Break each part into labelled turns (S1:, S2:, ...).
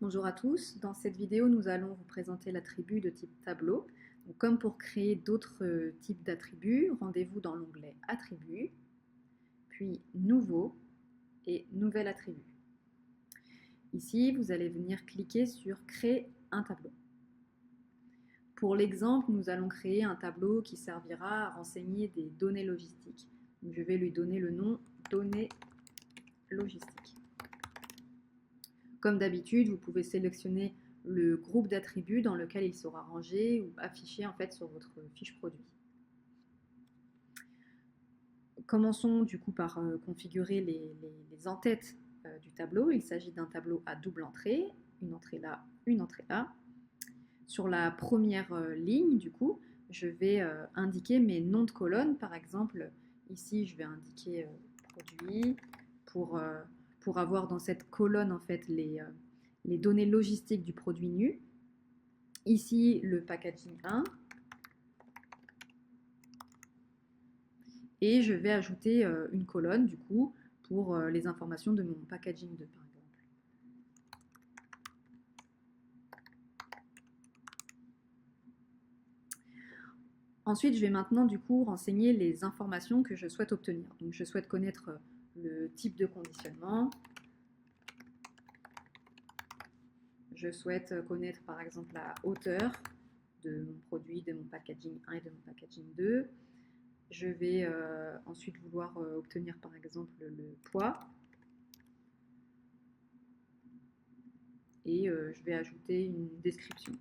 S1: Bonjour à tous, dans cette vidéo nous allons vous présenter l'attribut de type tableau. Donc, comme pour créer d'autres types d'attributs, rendez-vous dans l'onglet Attributs, puis Nouveau et Nouvel attribut. Ici vous allez venir cliquer sur Créer un tableau. Pour l'exemple, nous allons créer un tableau qui servira à renseigner des données logistiques. Donc, je vais lui donner le nom Données logistiques. Comme d'habitude, vous pouvez sélectionner le groupe d'attributs dans lequel il sera rangé ou affiché en fait sur votre fiche produit. Commençons du coup par configurer les en-têtes du tableau. Il s'agit d'un tableau à double entrée, une entrée là, une entrée là. Sur la première ligne, du coup, je vais indiquer mes noms de colonnes. Par exemple, ici, je vais indiquer produit pour avoir dans cette colonne en fait les données logistiques du produit nu. Ici, le packaging 1. Et je vais ajouter une colonne, du coup, pour les informations de mon packaging 2, par exemple. Ensuite, je vais maintenant, du coup, renseigner les informations que je souhaite obtenir. Donc, je souhaite connaître le type de conditionnement. Je souhaite connaître, par exemple, la hauteur de mon produit, de mon packaging 1 et de mon packaging 2. Je vais ensuite vouloir obtenir, par exemple, le poids. Et je vais ajouter une description.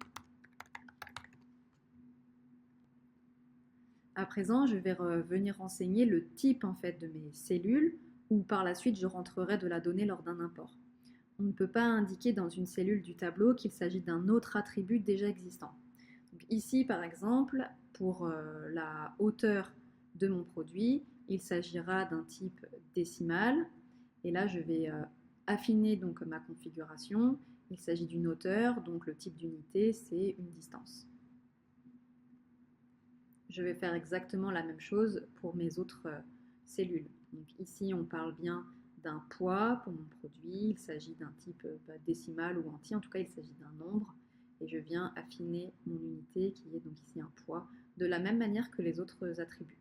S1: À présent, je vais venir renseigner le type en fait de mes cellules où par la suite je rentrerai de la donnée lors d'un import. On ne peut pas indiquer dans une cellule du tableau qu'il s'agit d'un autre attribut déjà existant. Donc ici par exemple, pour la hauteur de mon produit, il s'agira d'un type décimal. Et là je vais affiner donc ma configuration. Il s'agit d'une hauteur, donc le type d'unité c'est une distance. Je vais faire exactement la même chose pour mes autres cellules. Donc ici, on parle bien d'un poids pour mon produit. Il s'agit d'un type décimal ou entier. En tout cas, il s'agit d'un nombre. Et je viens affiner mon unité, qui est donc ici un poids, de la même manière que les autres attributs.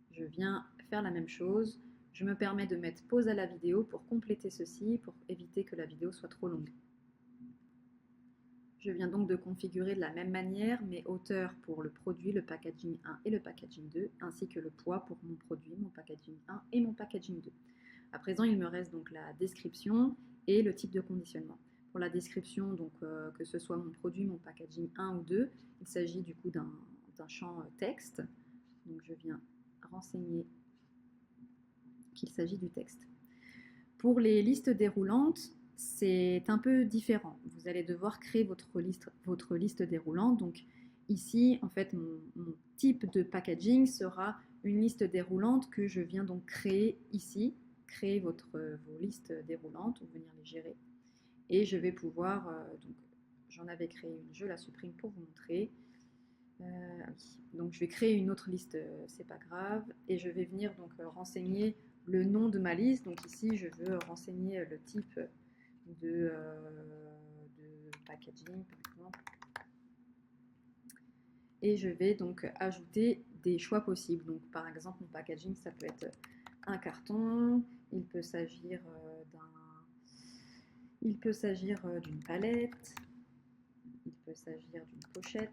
S1: Je viens faire la même chose. Je me permets de mettre pause à la vidéo pour compléter ceci, pour éviter que la vidéo soit trop longue. Je viens donc de configurer de la même manière mes hauteurs pour le produit, le packaging 1 et le packaging 2, ainsi que le poids pour mon produit, mon packaging 1 et mon packaging 2. À présent, il me reste donc la description et le type de conditionnement. Pour la description, donc, que ce soit mon produit, mon packaging 1 ou 2, il s'agit du coup d'un champ texte. Donc je viens renseigner qu'il s'agit du texte. Pour les listes déroulantes, c'est un peu différent. Vous allez devoir créer votre liste déroulante. Donc ici, en fait, mon type de packaging sera une liste déroulante que je viens donc créer ici. Créer vos listes déroulantes ou venir les gérer. Et je vais pouvoir, donc j'en avais créé une, je la supprime pour vous montrer. Donc je vais créer une autre liste, c'est pas grave. Et je vais venir donc renseigner le nom de ma liste. Donc ici, je veux renseigner le type de packaging, par exemple. Et je vais donc ajouter des choix possibles. Donc par exemple, mon packaging, ça peut être un carton. Il peut s'agir d'une palette. Il peut s'agir d'une pochette.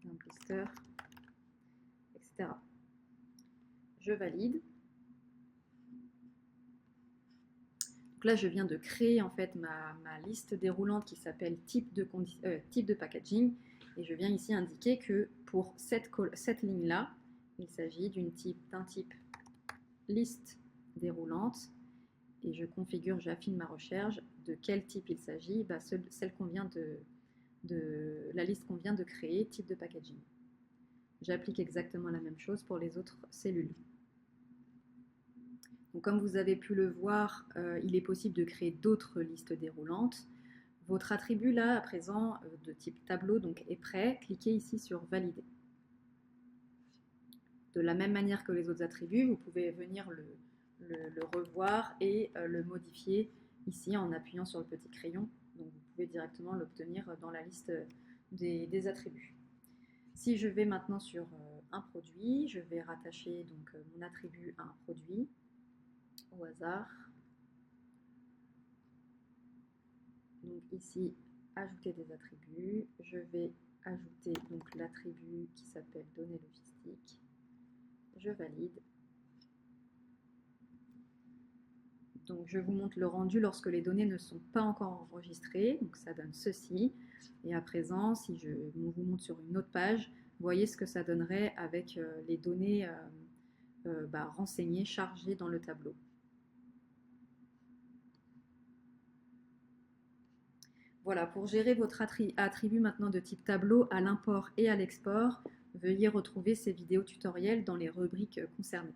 S1: D'un blister, etc. Je valide. Donc là, je viens de créer en fait ma liste déroulante qui s'appelle type de packaging. Et je viens ici indiquer que pour cette ligne-là, il s'agit d'un type liste déroulante. Et je configure, j'affine ma recherche. De quel type il s'agit? Celle qu'on vient la liste qu'on vient de créer, type de packaging. J'applique exactement la même chose pour les autres cellules. Donc, comme vous avez pu le voir, il est possible de créer d'autres listes déroulantes. Votre attribut là, à présent, de type tableau, donc, est prêt. Cliquez ici sur Valider. De la même manière que les autres attributs, vous pouvez venir le revoir et le modifier ici en appuyant sur le petit crayon. Donc vous pouvez directement l'obtenir dans la liste des attributs. Si je vais maintenant sur un produit, je vais rattacher donc mon attribut à un produit au hasard. Donc ici, ajouter des attributs. Je vais ajouter donc l'attribut qui s'appelle données logistiques. Je valide. Donc je vous montre le rendu lorsque les données ne sont pas encore enregistrées. Donc ça donne ceci. Et à présent, si je vous montre sur une autre page, vous voyez ce que ça donnerait avec les données renseignées, chargées dans le tableau. Voilà, pour gérer votre attribut maintenant de type tableau à l'import et à l'export, veuillez retrouver ces vidéos tutoriels dans les rubriques concernées.